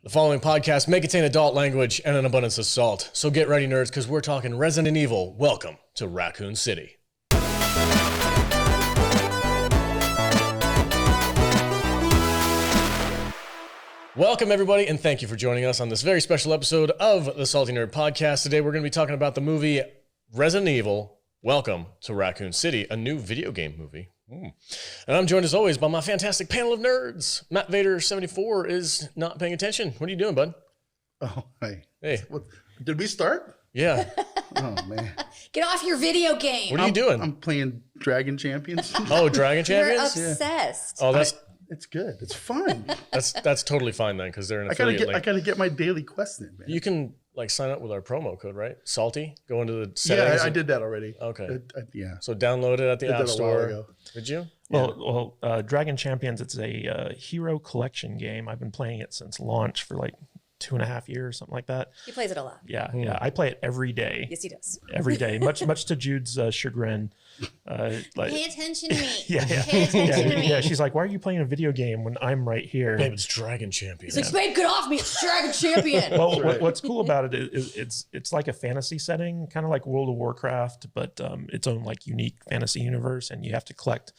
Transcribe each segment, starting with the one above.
The following podcast may contain adult language and an abundance of salt. So get ready, nerds, because we're talking Resident Evil. Welcome to Racoon City. Welcome, everybody, and thank you for joining us on this very special episode of the Salty Nerd Podcast. Today, we're going to be talking about the movie Resident Evil. Welcome to Racoon City, a new video game movie. And I'm joined, as always, by my fantastic panel of nerds. Matt Vader 74 is not paying attention. What are you doing, bud? Oh, hey. Hey. What, did we start? Yeah. Oh, man. Get off your video game. What are you doing? I'm playing Dragon Champions. Oh, Dragon Champions? You're obsessed. Oh, that's It's good. It's fun. that's totally fine then, because they're an affiliate link. I gotta get my daily quest in, man. You can like sign up with our promo code, right? Salty. Go into the settings. Yeah, I did that already. Okay. Yeah. So download it at the App Did that a while Store. ago. Did you? Well, Dragon Champions, it's a hero collection game. I've been playing it since launch for like 2.5 years, something like that. He plays it a lot. Yeah. I play it every day. Yes, he does. Every day, much to Jude's chagrin. Pay attention to me. Yeah. Pay attention to me. Yeah, she's like, why are you playing a video game when I'm right here? Babe, it's Dragon Champions. He's like, babe, get off me. It's Dragon Champion. Well, right. what's cool about it is it's like a fantasy setting, kind of like World of Warcraft, but its own like unique fantasy universe, and you have to collect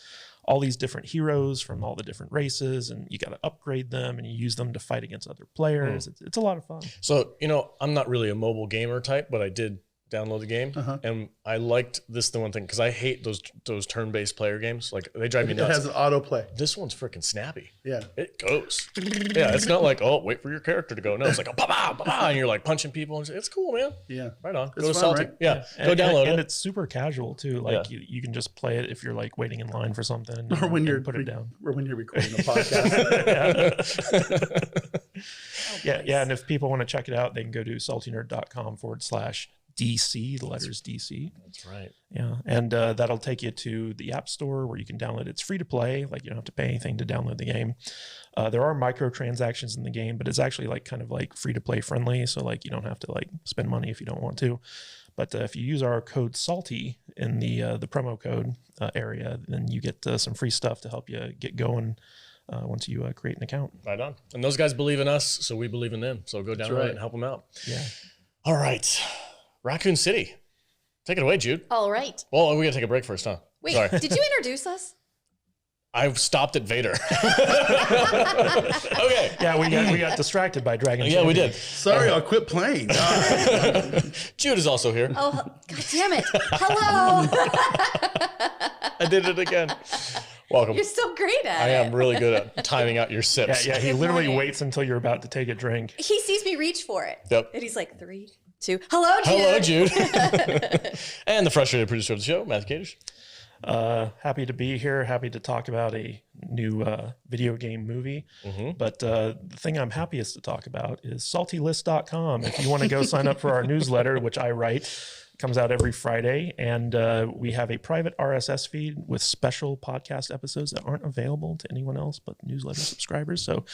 all these different heroes from all the different races, and you got to upgrade them, and you use them to fight against other players. It's a lot of fun. So, I'm not really a mobile gamer type, but I did download the game, and I liked the one thing, because I hate those turn-based player games. Like, they drive me nuts. It has an autoplay. This one's freaking snappy. Yeah. It goes. Yeah, it's not like, oh, wait for your character to go. No, it's like a ba-ba, ba-ba, and you're like punching people. And it's cool, man. Yeah. Right on. It's Go to fun, Salty. right? Yeah. And, Go download and it. it's super casual too. Like you can just play it if you're like waiting in line for something, Or when you're put it down. Or when you're recording a podcast. Yeah. And if people want to check it out, they can go to saltynerd.com/DC, the letters DC. That's right. Yeah. And that'll take you to the App Store where you can download it. It's free to play. Like, you don't have to pay anything to download the game. There are microtransactions in the game, but it's actually like kind of like free to play friendly. So like you don't have to like spend money if you don't want to. But if you use our code SALTY in the promo code area, then you get some free stuff to help you get going once you create an account. Right on. And those guys believe in us, so we believe in them. So go download it and help them out. Yeah. All right. Racoon City. Take it away, Jude. All right. Well, we got to take a break first, huh? Wait, Sorry. did you introduce us? I've stopped at Vader. Okay. Yeah, we got distracted by Dragon. Yeah, we did. Sorry, I'll quit playing. Jude is also here. Oh, God damn it. Hello. I did it again. Welcome. You're so great at I it. am really good at timing out your sips. Yeah, he Good literally morning. waits until you're about to take a drink. He sees me reach for it. Yep. And he's like, 3, 2. Hello, Jude. Hello, Jude. And the frustrated producer of the show, Matthew Kadish. Happy to be here. Happy to talk about a new video game movie. But the thing I'm happiest to talk about is saltylist.com. If you want to go sign up for our newsletter, which I write, it comes out every Friday. And we have a private RSS feed with special podcast episodes that aren't available to anyone else but newsletter subscribers. So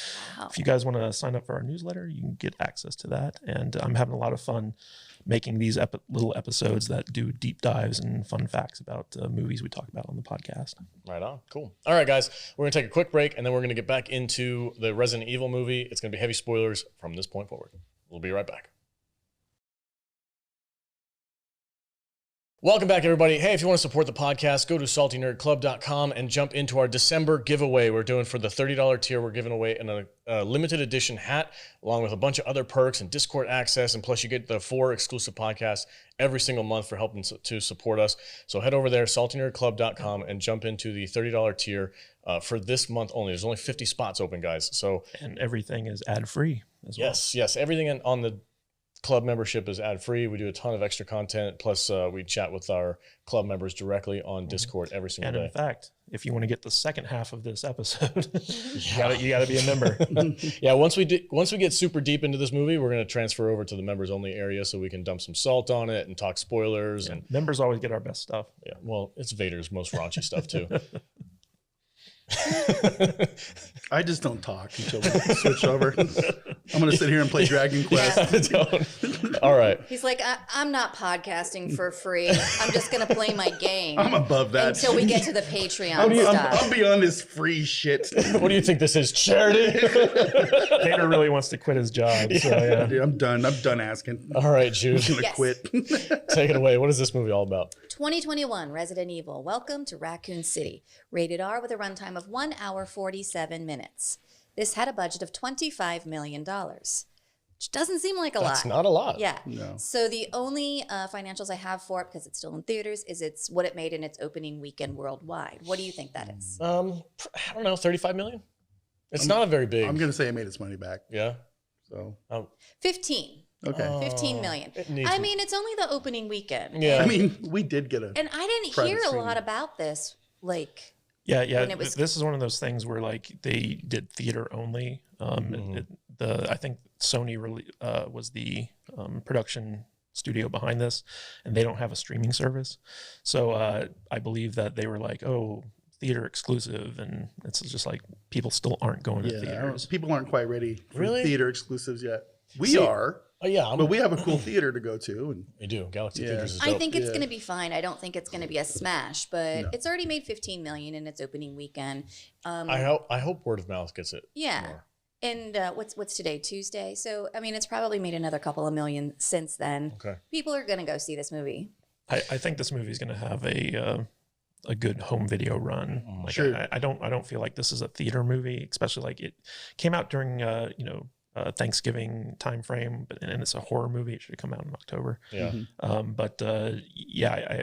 if you guys want to sign up for our newsletter, you can get access to that. And I'm having a lot of fun making these little episodes that do deep dives and fun facts about movies we talk about on the podcast. Right on. Cool. All right, guys. We're going to take a quick break, and then we're going to get back into the Resident Evil movie. It's going to be heavy spoilers from this point forward. We'll be right back. Welcome back, everybody. Hey, if you want to support the podcast, go to saltynerdclub.com and jump into our December giveaway. We're doing for the $30 tier, we're giving away a limited edition hat, along with a bunch of other perks and Discord access, and plus you get the 4 exclusive podcasts every single month for helping to support us. So head over there, saltynerdclub.com, and jump into the $30 tier for this month only. There's only 50 spots open, guys. So And everything is ad-free as well. yes, everything on the club membership is ad-free. We do a ton of extra content. Plus, we chat with our club members directly on Discord every single And day. in fact, if you want to get the second half of this episode, you got to be a member. Yeah, once we get super deep into this movie, we're going to transfer over to the members only area so we can dump some salt on it and talk spoilers. And Members always get our best stuff. yeah, well, it's Vader's most raunchy stuff too. I just don't talk until we switch over. I'm going to sit here and play Dragon Quest. Don't. All right. He's like, I'm not podcasting for free. I'm just going to play my game. I'm above that. Until we get to the Patreon stuff. I'm beyond this free shit. What do you think this is, charity? Tater really wants to quit his job. So, yeah. Dude, I'm done. I'm done asking. All right, Jude. I'm gonna quit. Take it away. What is this movie all about? 2021 Resident Evil. Welcome to Racoon City. Rated R with a runtime of 1 hour 47 minutes. This had a budget of $25 million, which doesn't seem like a lot. That's not a lot. Yeah. No. So the only financials I have for it, because it's still in theaters, is it's what it made in its opening weekend worldwide. What do you think that is? I don't know, 35 million? It's not a very big. I'm gonna say it made its money back. Yeah. So 15. okay. 15 million. needs I to- mean, it's only the opening weekend. Yeah. I mean, we did get a. And I didn't Private hear a screening. lot about this. Like, Yeah. when it was- This is one of those things where like they did theater only. I think Sony was the production studio behind this, and they don't have a streaming service. So I believe that they were like, oh, theater exclusive, and it's just like people still aren't going to theaters. People aren't quite ready for Really? theater exclusives yet. We See, are, Oh, yeah. but we have a cool theater to go to, and We do. Galaxy Yeah. Theaters is I dope. think it's Yeah. going to be fine. I don't think it's going to be a smash, but No. it's already made 15 million in its opening weekend. I hope word of mouth gets it. Yeah. more. And what's today? Tuesday. So I mean, it's probably made another couple of million since then. Okay. People are going to go see this movie. I think this movie is going to have a good home video run. Like Sure. I don't feel like this is a theater movie, especially like it came out during Thanksgiving time frame, and it's a horror movie. It should have come out in October. Yeah.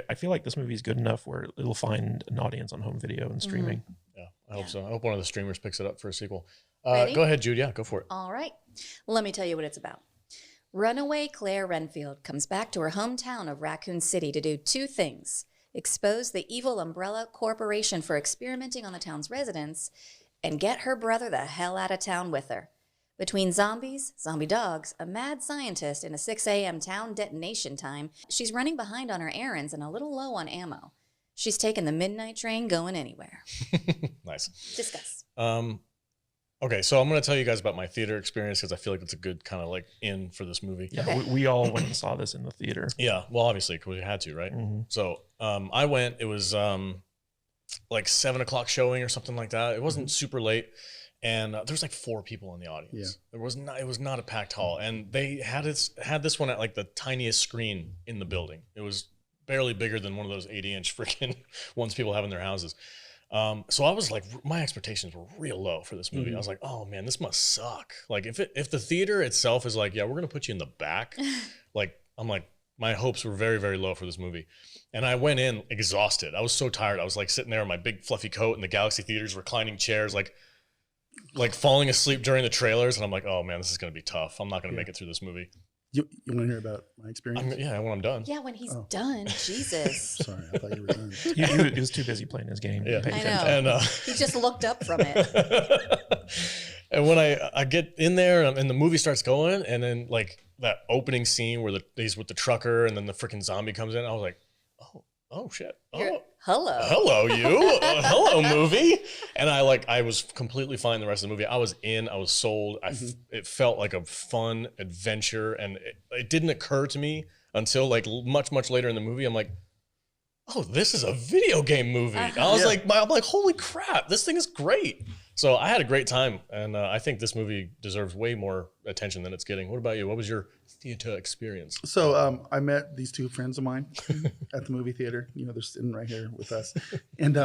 I feel like this movie is good enough where it'll find an audience on home video and streaming. Yeah. I hope so. I hope one of the streamers picks it up for a sequel. Ready? Go ahead, Jude. Yeah, go for it. All right. Let me tell you what it's about. Runaway Claire Renfield comes back to her hometown of Racoon City to do two things: expose the evil Umbrella Corporation for experimenting on the town's residents, and get her brother the hell out of town with her. Between zombies, zombie dogs, a mad scientist, and a 6 a.m. town detonation time, she's running behind on her errands and a little low on ammo. She's taking the midnight train going anywhere. Nice. Discuss. Okay, so I'm going to tell you guys about my theater experience because I feel like it's a good kind of like in for this movie. Yeah, Okay. we all went and saw this in the theater. Yeah, well, obviously, because we had to, right? So I went. It was like 7 o'clock showing or something like that. It wasn't super late, and there's like 4 people in the audience. Yeah. There was not. It was not a packed hall, and they had this one at like the tiniest screen in the building. It was barely bigger than one of those 80-inch freaking ones people have in their houses. So I was like, my expectations were real low for this movie. I was like, oh man, this must suck. Like if the theater itself is like, yeah, we're gonna put you in the back, like I'm like, my hopes were very, very low for this movie. And I went in exhausted. I was so tired. I was like sitting there in my big fluffy coat in the Galaxy Theaters, reclining chairs, like falling asleep during the trailers. And I'm like, oh man, this is gonna be tough. I'm not gonna make it through this movie. you want to hear about my experience? Yeah, when I'm done. Yeah, when he's done. Jesus. Sorry, I thought you were done. He was too busy playing his game. Yeah. to pay I attention. know. And He just looked up from it. and when I get in there and the movie starts going, and then like that opening scene where he's with the trucker and then the freaking zombie comes in, I was like, oh shit. You're- Hello. Hello, you. Hello, movie. And I was completely fine the rest of the movie. I was sold. It felt like a fun adventure, and it didn't occur to me until like much, much later in the movie. I'm like, oh, this is a video game movie. I was I'm like, holy crap, this thing is great. So I had a great time, and I think this movie deserves way more attention than it's getting. What about you? What was your theater experience? So I met these 2 friends of mine at the movie theater. You know, they're sitting right here with us, and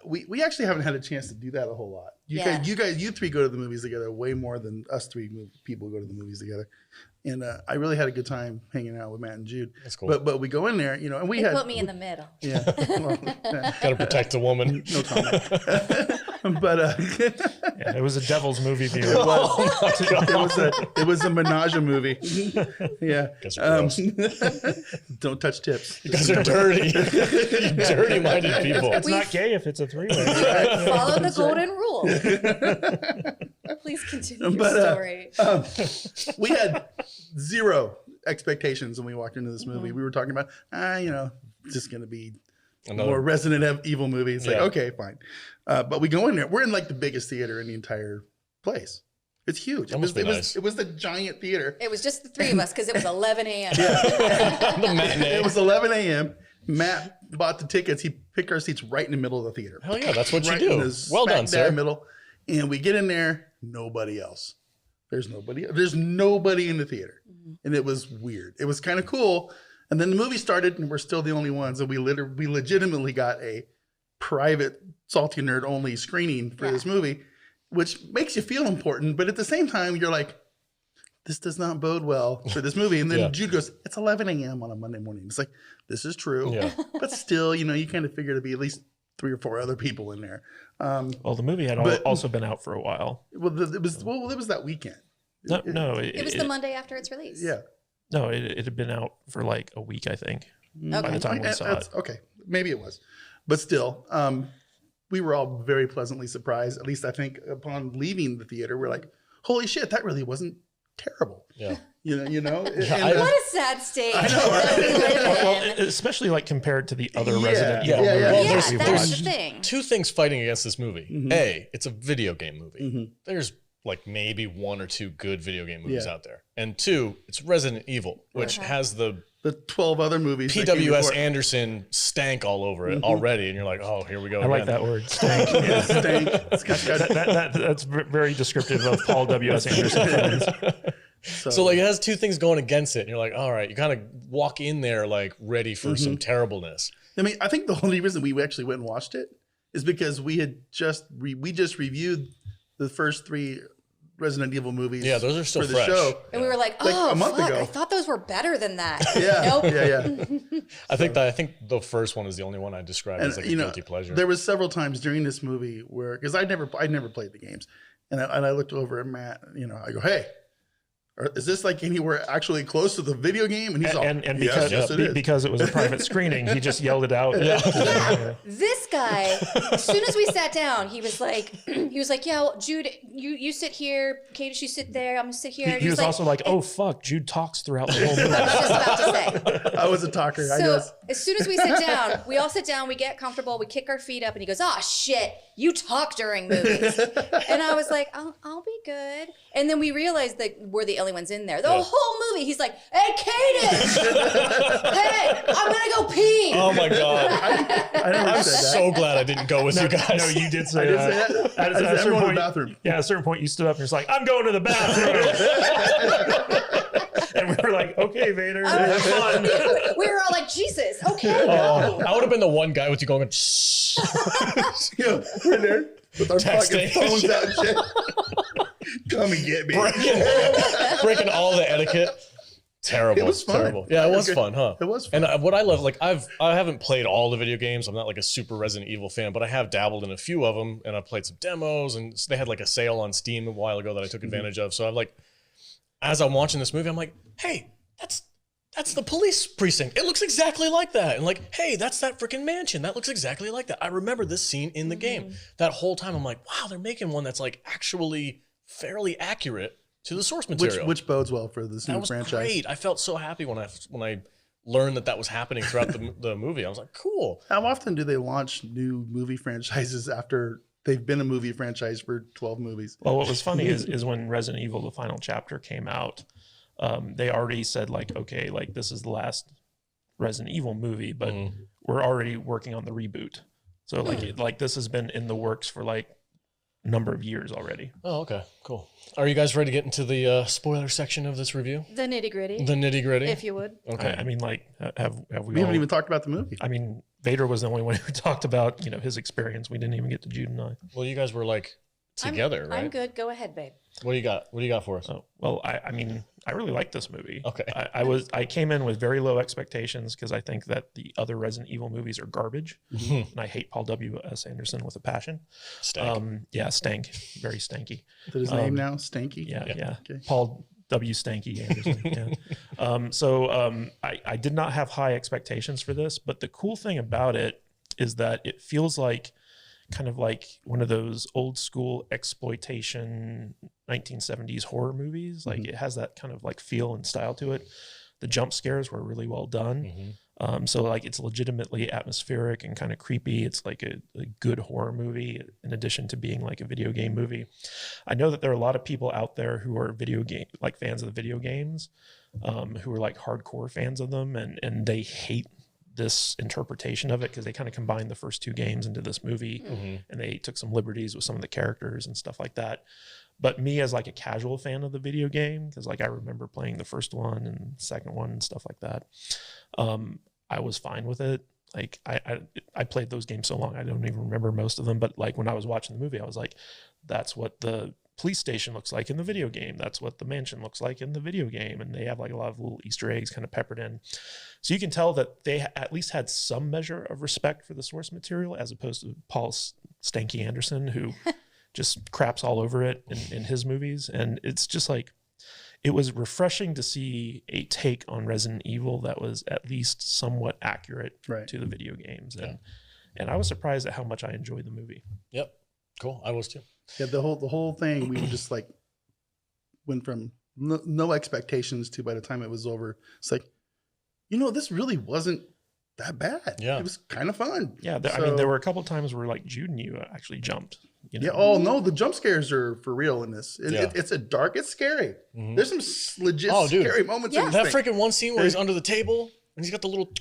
we actually haven't had a chance to do that a whole lot. You 3 go to the movies together way more than us 3 people go to the movies together. And I really had a good time hanging out with Matt and Jude. That's cool. But we go in there, you know, and we They had put me in the middle. yeah, well, Gotta protect the woman. no comment. But Yeah, it was a devil's movie view. it was a menage movie. Yeah. Guys are gross. Don't touch tips. You guys are dirty. You dirty-minded people. It's not gay if it's a 3-way. Follow the golden rule. Please continue your story. We had 0 expectations when we walked into this movie. We were talking about, you know, just going to be more Resident Evil movie. It's like, okay, fine. But we go in there. We're in like the biggest theater in the entire place. It's huge. That must be nice. It was the giant theater. It was just the three of us because it was 11 a.m. The matinee. It was 11 a.m. Matt bought the tickets. He picked our seats right in the middle of the theater. Hell yeah, that's what you In do. the Well smack done, dab sir. middle. And we get in there, nobody else. There's nobody in the theater. And it was weird. It was kind of cool. And then the movie started and we're still the only ones. And we legitimately got a private Salty Nerd only screening for this movie, which makes you feel important. But at the same time, you're like, this does not bode well for this movie. And then Jude goes, it's 11 a.m. on a Monday morning. It's like, this is true. Yeah. But still, you kind of figure to be at least 3 or 4 other people in there. Well, the movie had also been out for a while. Well, it was that weekend. It was the Monday after its release. Yeah. No, it had been out for like a week, I think. Okay. By the time we saw it. Okay. Maybe it was. But still, we were all very pleasantly surprised. At least I think upon leaving the theater, we're like, holy shit, that really wasn't terrible. Yeah. You know? What a sad state. I know, right? that we live Well, in. especially like compared to the other Resident Yeah, Evil yeah, yeah. movies Yeah, that we've that's watched. the thing. 2 things fighting against this movie. Mm-hmm. A, it's a video game movie. There's like maybe 1 or 2 good video game movies out there. And 2, it's Resident Evil, which has the 12 other movies. that came PWS before. Anderson stank all over it already. And you're like, oh, here we go. I like that word. Stank. Yeah, stank. It's got- That's very descriptive of Paul W.S. Anderson films. So like it has 2 things going against it. And you're like, all right, you kind of walk in there like ready for some terribleness. I mean, I think the only reason we actually went and watched it is because we had just reviewed the first 3 Resident Evil movies. Yeah, those are still for the fresh. show. And we were like, Like oh, a month fuck, ago. I thought those were better than that. Yeah, Nope. yeah. I think the first one is the only one I describe as like a guilty pleasure. There was several times during this movie where, because I'd never played the games, and I looked over at Matt. I go, hey. Is this like anywhere actually close to the video game? And he's all, And yes, it is. because it was a private screening, he just yelled it out. Yeah. This guy, as soon as we sat down, he was like, yeah, well, Jude, you sit here. Kate, you sit there. I'm gonna sit here. He was also like, oh, fuck, Jude talks throughout the whole movie. I was just about to say. I was a talker. I So guess. as soon as we sit down, we all sit down, we get comfortable, we kick our feet up, and he goes, "Oh shit, you talk during movies." And I was like, I'll be good. And then we realized that we're the only ones in there. The whole movie, he's like, "Hey, Cadence, hey, I'm gonna go pee." Oh my god! I never I'm said that. so glad I didn't go with you guys. No, you did say I did that. say that. At I said, a I'm certain going to point, the bathroom. yeah, at a certain point, you stood up and you're like, I'm going to the bathroom. And we were like, okay, Vader, have fun. We were all like, "Jesus, okay." No. I would have been the one guy with you going, shh. We're there with our Texting. fucking phones out and shit. Come and get me. breaking all the etiquette. Terrible. It was fun. Terrible. Yeah, it was fun, huh? It was fun. And what I love, like I haven't played all the video games. I'm not like a super Resident Evil fan, but I have dabbled in a few of them, and I've played some demos. And they had like a sale on Steam a while ago that I took advantage of. So I'm like, as I'm watching this movie, I'm like, hey, that's the police precinct. It looks exactly like that. And like, hey, that's that freaking mansion. That looks exactly like that. I remember this scene in the game. That whole time, I'm like, wow, they're making one that's like actually fairly accurate to the source material. Which bodes well for this That new was franchise. great. I felt so happy when I learned that was happening throughout the movie. I was like, cool. How often do they launch new movie franchises after they've been a movie franchise for 12 movies? Well, what was funny is when Resident Evil, the final chapter came out, they already said like, okay, like this is the last Resident Evil movie, but we're already working on the reboot. So like this has been in the works for like a number of years already. Oh, okay, cool. Are you guys ready to get into the spoiler section of this review? The nitty gritty, The nitty gritty? if you would. Okay. I mean, like, have we We all, haven't even talked about the movie. I mean, Vader was the only one who talked about, his experience. We didn't even get to Jude and I. Well, you guys were like together, right? I'm good. Go ahead, babe. What do you got? What do you got for us? Oh, well, I mean, I really like this movie. Okay. I came in with very low expectations because I think that the other Resident Evil movies are garbage, and I hate Paul W.S. Anderson with a passion. Stank. Yeah, stank, very stanky. Is that his name now? Stanky? Yeah. Okay. Paul W. Stanky Anderson. Yeah. I did not have high expectations for this, but the cool thing about it is that it feels like kind of like one of those old school exploitation 1970s horror movies. Like it has that kind of like feel and style to it. The jump scares were really well done. So like it's legitimately atmospheric and kind of creepy. It's like a good horror movie in addition to being like a video game movie. I know that there are a lot of people out there who are like fans of the video games, who are like hardcore fans of them, and they hate this interpretation of it because they kind of combined the first 2 games into this movie, and they took some liberties with some of the characters and stuff like that. But me as like a casual fan of the video game, because like I remember playing the first one and second one and stuff like that, I was fine with it. Like I played those games so long I don't even remember most of them. But like when I was watching the movie, I was like, that's what the police station looks like in the video game. That's what the mansion looks like in the video game. And they have like a lot of little Easter eggs kind of peppered in. So you can tell that they at least had some measure of respect for the source material, as opposed to Paul WStanky Anderson, who just craps all over it in his movies. And it's just like, it was refreshing to see a take on Resident Evil that was at least somewhat accurate to the video games. And I was surprised at how much I enjoyed the movie. Yep. Cool. I was too. Yeah, the whole thing, we just like went from no expectations to, by the time it was over, it's like, this really wasn't that bad. Yeah, it was kind of fun. Yeah, I mean, there were a couple of times where like Jude and you actually jumped. Yeah. Oh no, the jump scares are for real in this. It's it's scary. There's some legit scary moments. Yeah, in that this freaking one scene where he's under the table and he's got the little.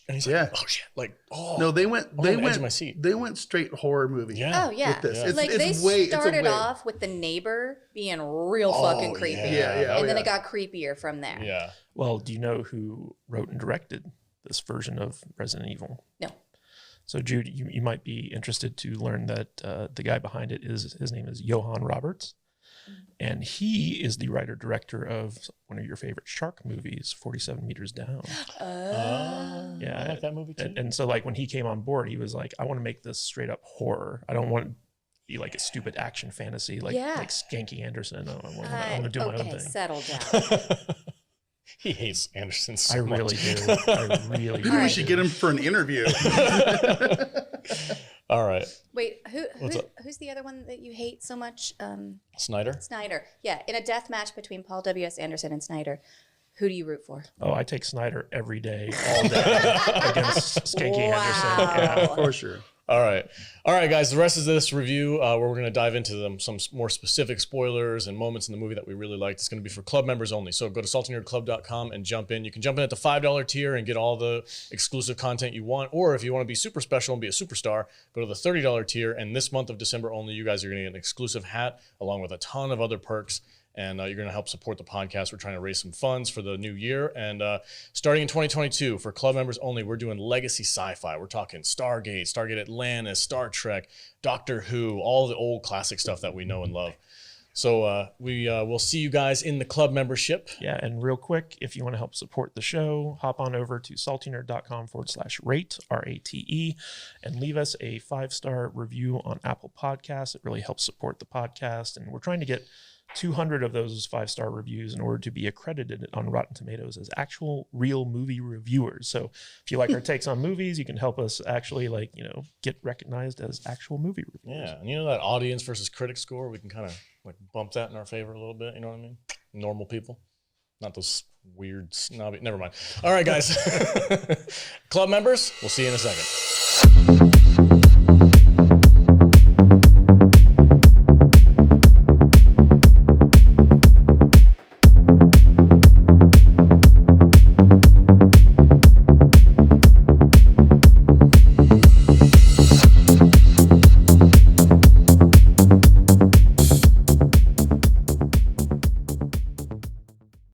And he's like, oh shit! Like, no, they went edge of my seat. They went straight horror movie. Yeah. Oh yeah. With this. It's, like they started off with the neighbor being real fucking creepy. And then it got creepier from there. Yeah. Well, do you know who wrote and directed this version of Resident Evil? No. So Jude, you might be interested to learn that the guy behind it his name is Johannes Roberts. And he is the writer-director of one of your favorite shark movies, 47 Meters Down. Yeah, I like that movie too. And so like when he came on board, he was like, I want to make this straight up horror. I don't want to be like a stupid action fantasy like Skanky Anderson. I want to do my own thing. Settle down. He hates Anderson so much. I really do. Maybe we should get him for an interview. All right. Wait, who's the other one that you hate so much? Snyder? Snyder. Yeah, in a death match between Paul W.S. Anderson and Snyder, who do you root for? Oh, I take Snyder every day, all day against Skanky Anderson. Yeah, for sure. All right, guys. The rest of this review, where we're going to dive into some more specific spoilers and moments in the movie that we really liked. It's going to be for club members only. So go to saltynerdclub.com and jump in. You can jump in at the $5 tier and get all the exclusive content you want. Or if you want to be super special and be a superstar, go to the $30 tier. And this month of December only, you guys are going to get an exclusive hat along with a ton of other perks. And you're going to help support the podcast. We're trying to raise some funds for the new year. And starting in 2022, for club members only, we're doing legacy sci-fi. We're talking Stargate Atlantis, Star Trek, Doctor Who, all the old classic stuff that we know and love. So we'll see you guys in the club membership. Yeah, and real quick, if you want to help support the show, hop on over to saltynerd.com/rate, R-A-T-E, and leave us a 5-star review on Apple Podcasts. It really helps support the podcast. And we're trying to get 200 of those 5-star reviews in order to be accredited on Rotten Tomatoes as actual real movie reviewers. So if you like our takes on movies, you can help us actually get recognized as actual movie reviewers. Yeah. And that audience versus critic score, we can kind of bump that in our favor a little bit. You know what I mean? Normal people, not those weird snobby. Never mind. All right, guys. Club members, we'll see you in a second.